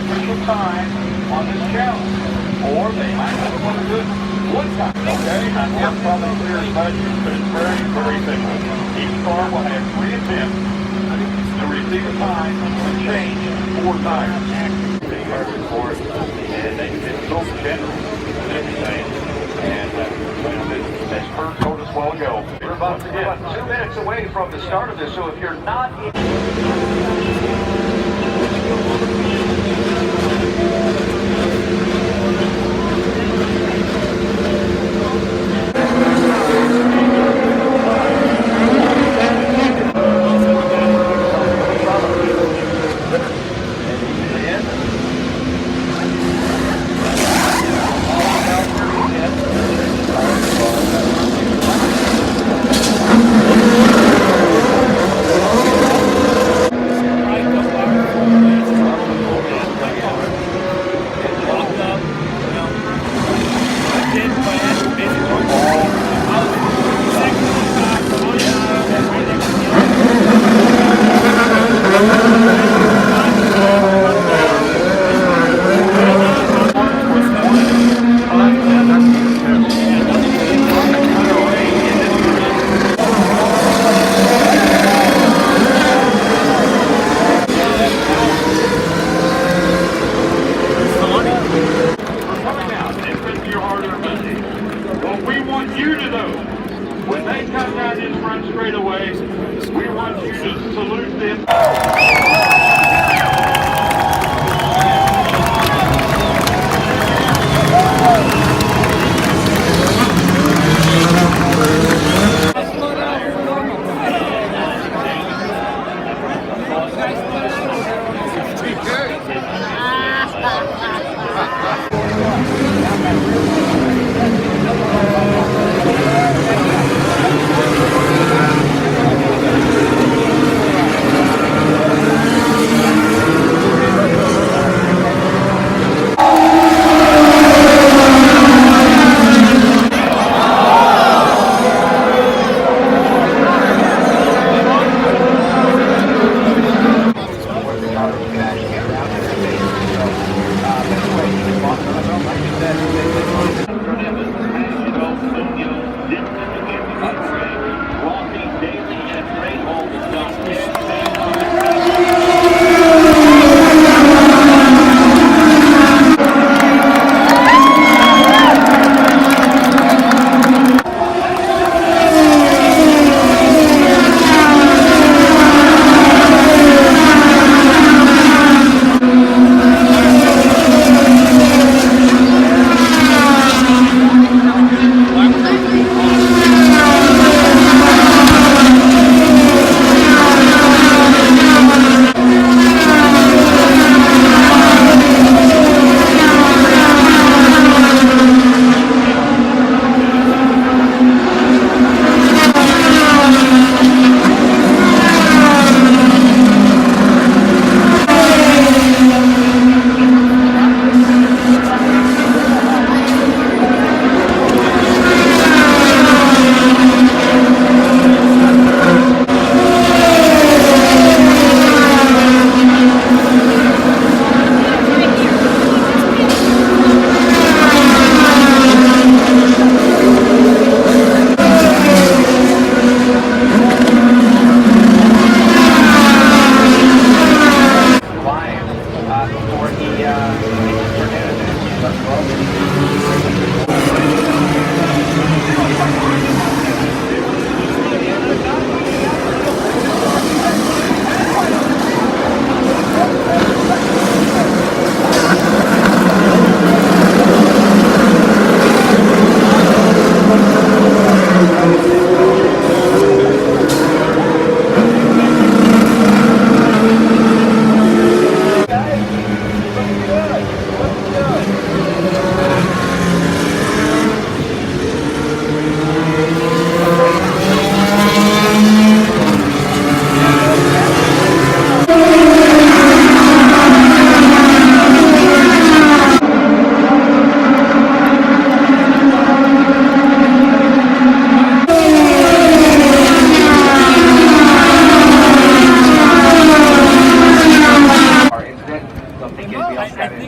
official time on this challenge. Or they might just want to do it one time. Okay, I can't probably clear as much, but it's very, very simple. Each car will have 3 attempts to receive a time to change 4 tires. It's perfect for it, and it's so general and everything. And that's first told us a while ago. We're about 2 minutes away from the start of this, so if you're not in...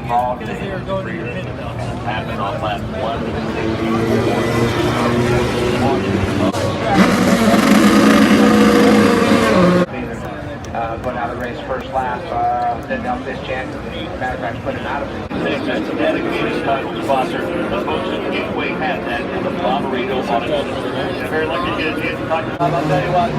pause and happened on lap 1. Going out of the race first lap, didn't help this chance. Matter of fact, put him out of it. That's a dedicated title sponsor. The folks at Gateway had that in the Bommarito on it. And very lucky to get a chance to talk about. I'll tell you what,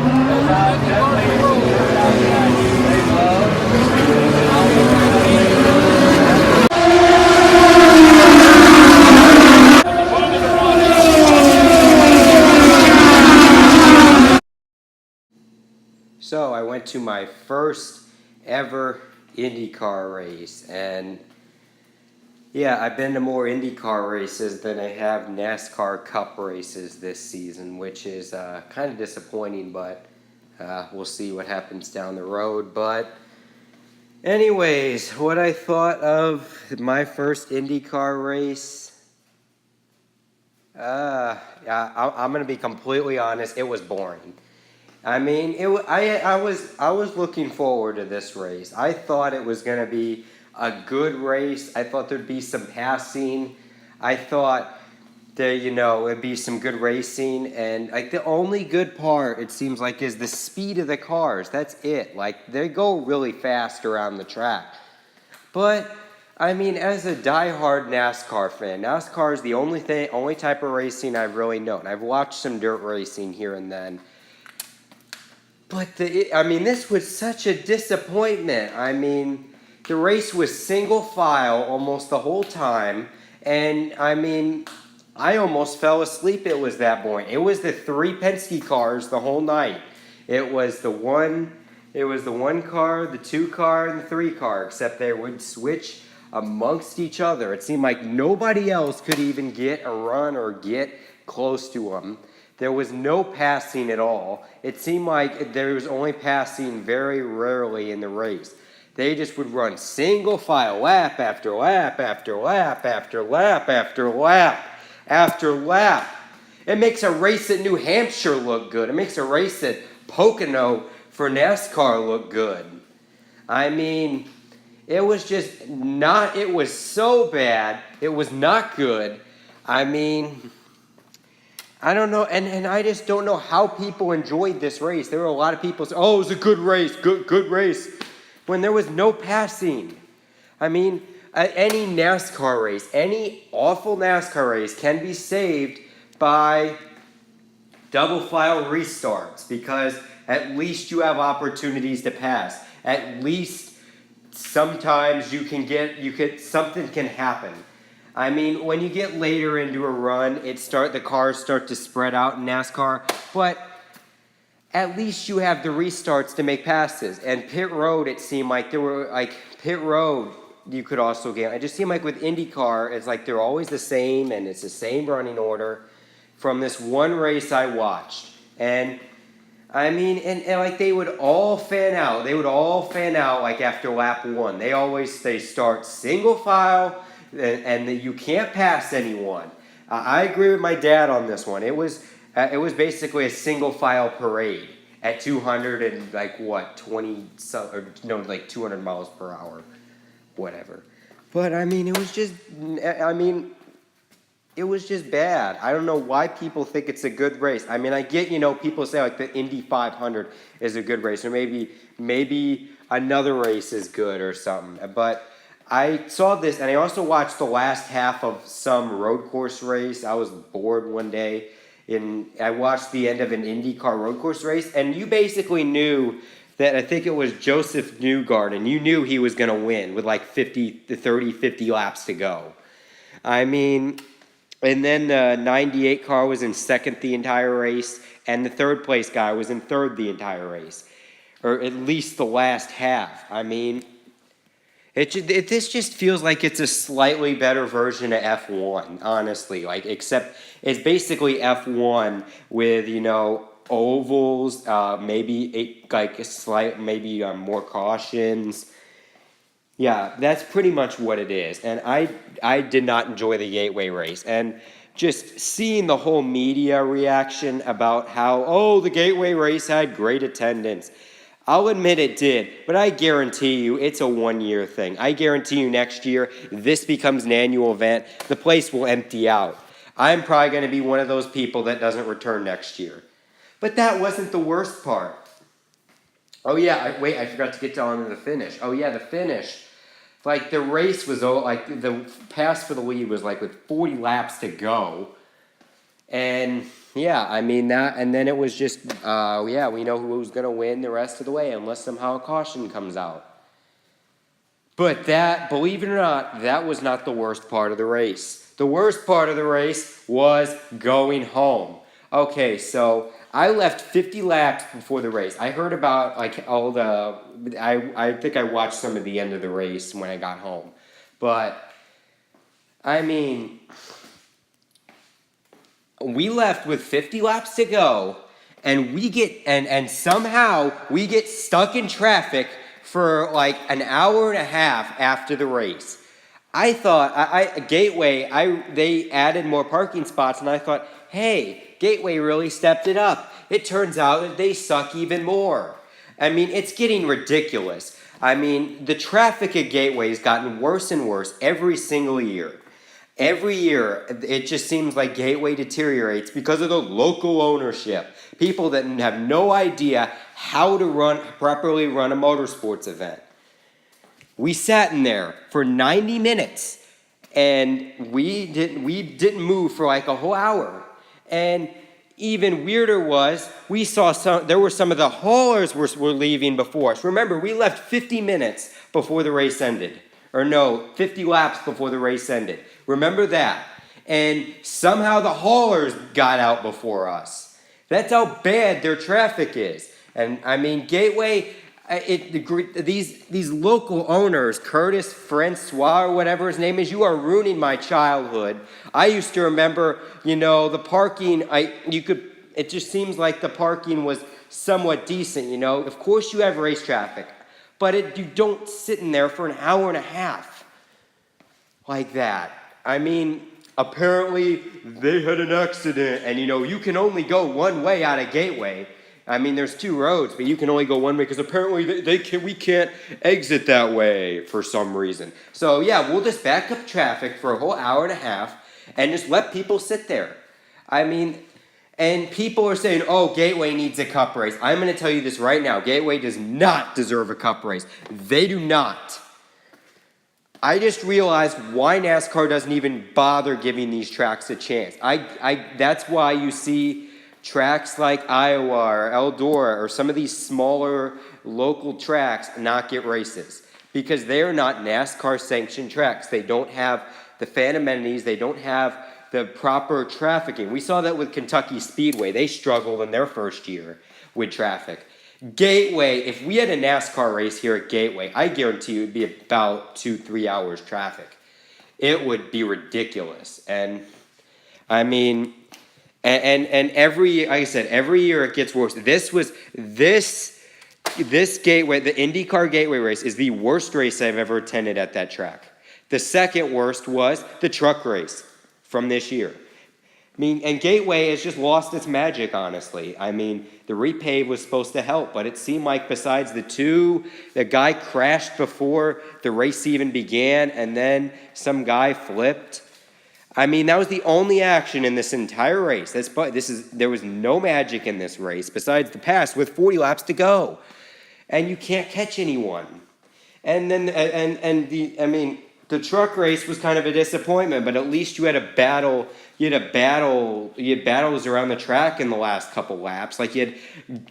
So I went to my first ever IndyCar race, and yeah, I've been to more IndyCar races than I have NASCAR Cup races this season, which is kind of disappointing, but we'll see what happens down the road. But anyways, what I thought of my first IndyCar race, yeah, I'm gonna be completely honest, it was boring. I mean, I was looking forward to this race. I thought it was going to be a good race. I thought there'd be some passing. I thought there, it'd be some good racing. And like the only good part, it seems like, is the speed of the cars. That's it. Like they go really fast around the track. But I mean, as a diehard NASCAR fan, NASCAR is the only type of racing I've really known. I've watched some dirt racing here and then. But this was such a disappointment. I mean, the race was single file almost the whole time. And I almost fell asleep. It was that boring. It was the 3 Penske cars the whole night. It was the one car, the 2 car, and the 3 car, except they would switch amongst each other. It seemed like nobody else could even get a run or get close to them. There was no passing at all. It seemed like there was only passing very rarely in the race. They just would run single file, lap after lap after lap after lap after lap after lap. It makes a race at New Hampshire look good. It makes a race at Pocono for NASCAR look good. I mean, it was so bad. It was not good. I mean, I don't know, and I just don't know how people enjoyed this race. There were a lot of people saying, oh, it was a good race, good race, when there was no passing. I mean, any NASCAR race, any awful NASCAR race can be saved by double file restarts, because at least you have opportunities to pass. At least sometimes something can happen. I mean, when you get later into a run, the cars start to spread out in NASCAR, but at least you have the restarts to make passes. And pit road, it seemed like pit road you could also get. It just seemed like with IndyCar, it's like they're always the same, and it's the same running order from this one race I watched. And I mean, and like they would all fan out. They would all fan out like after lap 1. They start single file, and you can't pass anyone. I agree with my dad on this one. It was basically a single file parade at 200 and 200 miles per hour, whatever. But I mean, it was just bad. I don't know why people think it's a good race. I mean, I get, people say like the Indy 500 is a good race, or maybe another race is good or something, but I saw this, and I also watched the last half of some road course race. I was bored one day, and I watched the end of an IndyCar road course race, and you basically knew that, I think it was Joseph Newgarden, you knew he was going to win with like 50 laps to go. I mean, and then the 98 car was in second the entire race, and the third place guy was in third the entire race, or at least the last half. I mean, this just feels like it's a slightly better version of F1, honestly. Except it's basically F1 with, ovals, maybe more cautions. Yeah, that's pretty much what it is. And I did not enjoy the Gateway race. And just seeing the whole media reaction about how, the Gateway race had great attendance. I'll admit it did, but I guarantee you it's a one-year thing. I guarantee you next year this becomes an annual event. The place will empty out. I'm probably going to be one of those people that doesn't return next year. But that wasn't the worst part. Oh yeah, I forgot to get on to the finish. Oh yeah, the finish. Like the race was, like the pass for the lead was like with 40 laps to go. And yeah, I mean that, and then it was just, yeah, we know who's going to win the rest of the way unless somehow a caution comes out. But that, believe it or not, that was not the worst part of the race. The worst part of the race was going home. Okay, so I left 50 laps before the race. I heard about like all the, I think I watched some of the end of the race when I got home. But, I mean, we left with 50 laps to go, and we get, and somehow we get stuck in traffic for like an hour and a half after the race. I thought, Gateway, they added more parking spots, and I thought, hey, Gateway really stepped it up. It turns out that they suck even more. I mean, it's getting ridiculous. I mean, the traffic at Gateway has gotten worse and worse every single year. Every year, it just seems like Gateway deteriorates because of the local ownership. People that have no idea how to properly run a motorsports event. We sat in there for 90 minutes, and we didn't move for like a whole hour. And even weirder was, we saw there were some of the haulers were leaving before us. Remember, we left 50 minutes before the race ended. Or no, 50 laps before the race ended. Remember that. And somehow the haulers got out before us. That's how bad their traffic is. And I mean, Gateway, these local owners, Curtis, Francois, or whatever his name is, you are ruining my childhood. I used to remember, the parking, it just seems like the parking was somewhat decent, Of course you have race traffic, but you don't sit in there for an hour and a half like that. I mean, apparently they had an accident, and you can only go one way out of Gateway. I mean, there's two roads, but you can only go one way because apparently we can't exit that way for some reason. So yeah, we'll just back up traffic for a whole hour and a half and just let people sit there. I mean, and people are saying, oh, Gateway needs a cup race. I'm going to tell you this right now. Gateway does not deserve a cup race. They do not. I just realized why NASCAR doesn't even bother giving these tracks a chance. That's why you see tracks like Iowa or Eldora or some of these smaller local tracks not get races because they are not NASCAR sanctioned tracks. They don't have the fan amenities. They don't have the proper trafficking. We saw that with Kentucky Speedway. They struggled in their first year with traffic. Gateway, if we had a NASCAR race here at Gateway, I guarantee you it would be about 2-3 hours traffic. It would be ridiculous. And I mean, and every, like I said, every year it gets worse. This Gateway, the IndyCar Gateway race is the worst race I've ever attended at that track. The second worst was the truck race from this year. I mean, and Gateway has just lost its magic, honestly. I mean, the repave was supposed to help, but it seemed like besides the guy crashed before the race even began, and then some guy flipped. I mean, that was the only action in this entire race. There was no magic in this race besides the pass with 40 laps to go, and you can't catch anyone. And then, the truck race was kind of a disappointment, but at least you had a battle. You had battles around the track in the last couple laps. Like you had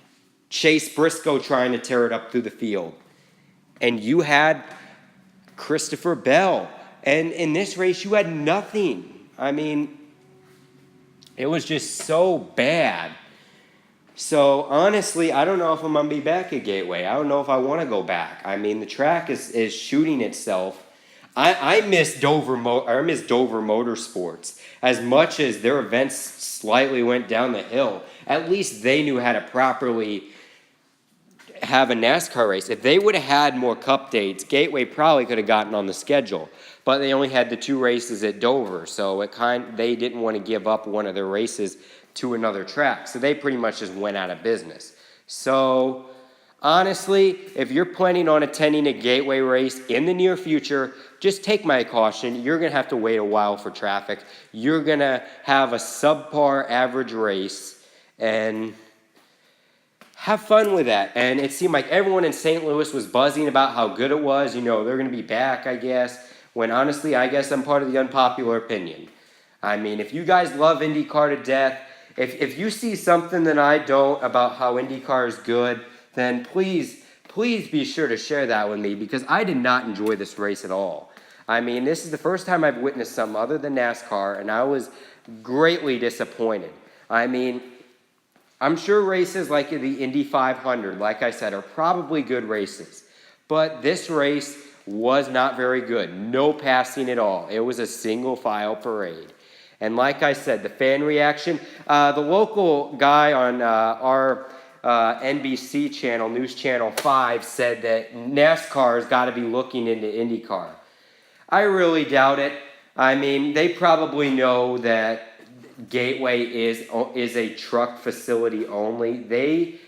Chase Briscoe trying to tear it up through the field. And you had Christopher Bell. And in this race, you had nothing. I mean, it was just so bad. So, honestly, I don't know if I'm going to be back at Gateway. I don't know if I want to go back. I mean, the track is shooting itself. I miss Dover Motorsports. As much as their events slightly went down the hill, at least they knew how to properly have a NASCAR race. If they would have had more cup dates, Gateway probably could have gotten on the schedule. But they only had the 2 races at Dover, so they didn't want to give up one of their races to another track. So they pretty much just went out of business. So Honestly, if you're planning on attending a Gateway race in the near future, just take my caution. You're going to have to wait a while for traffic. You're going to have a subpar average race, and have fun with that. And it seemed like everyone in St. Louis was buzzing about how good it was. You know, they're going to be back, I guess. When honestly, I guess I'm part of the unpopular opinion. I mean, if you guys love IndyCar to death, if you see something that I don't about how IndyCar is good, then please be sure to share that with me, because I did not enjoy this race at all. I mean, this is the first time I've witnessed something other than NASCAR, and I was greatly disappointed. I mean, I'm sure races like the Indy 500, like I said, are probably good races. But this race was not very good. No passing at all. It was a single file parade. And like I said, the fan reaction, the local guy on our NBC channel, News Channel 5, said that NASCAR has got to be looking into IndyCar. I really doubt it. I mean, they probably know that Gateway is a truck facility only. They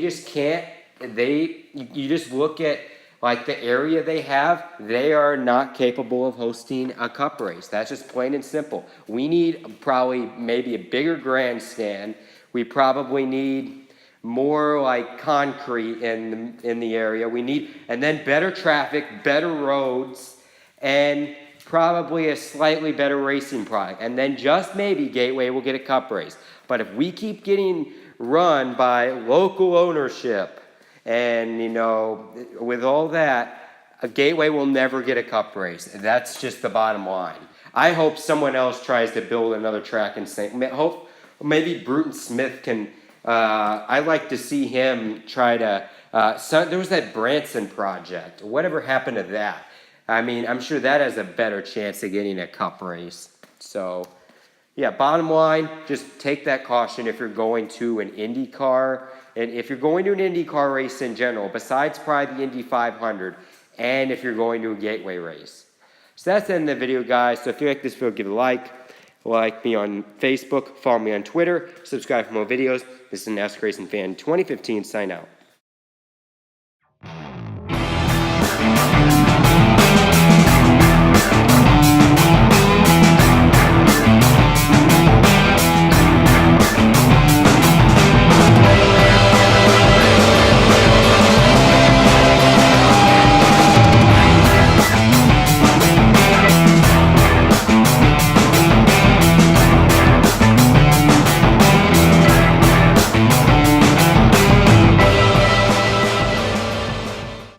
just can't. You just look at like the area they have. They are not capable of hosting a cup race. That's just plain and simple. We need probably maybe a bigger grandstand. We probably need more like concrete in the area. We need, and then better traffic, better roads, and probably a slightly better racing product. And then just maybe Gateway will get a cup race. But if we keep getting run by local ownership and, you know, with all that, a Gateway will never get a cup race. That's just the bottom line. I hope someone else tries to build another track in hope maybe Bruton Smith can, I'd like to see him try to, there was that Branson project. Whatever happened to that? I mean, I'm sure that has a better chance of getting a cup race. So, yeah, bottom line, just take that caution if you're going to an IndyCar, and if you're going to an IndyCar race in general, besides probably the Indy 500, and if you're going to a Gateway race. So that's the end of the video, guys. So if you like this video, give it a like me on Facebook, follow me on Twitter, subscribe for more videos. This is NASCAR Racing Fan 2015, sign out.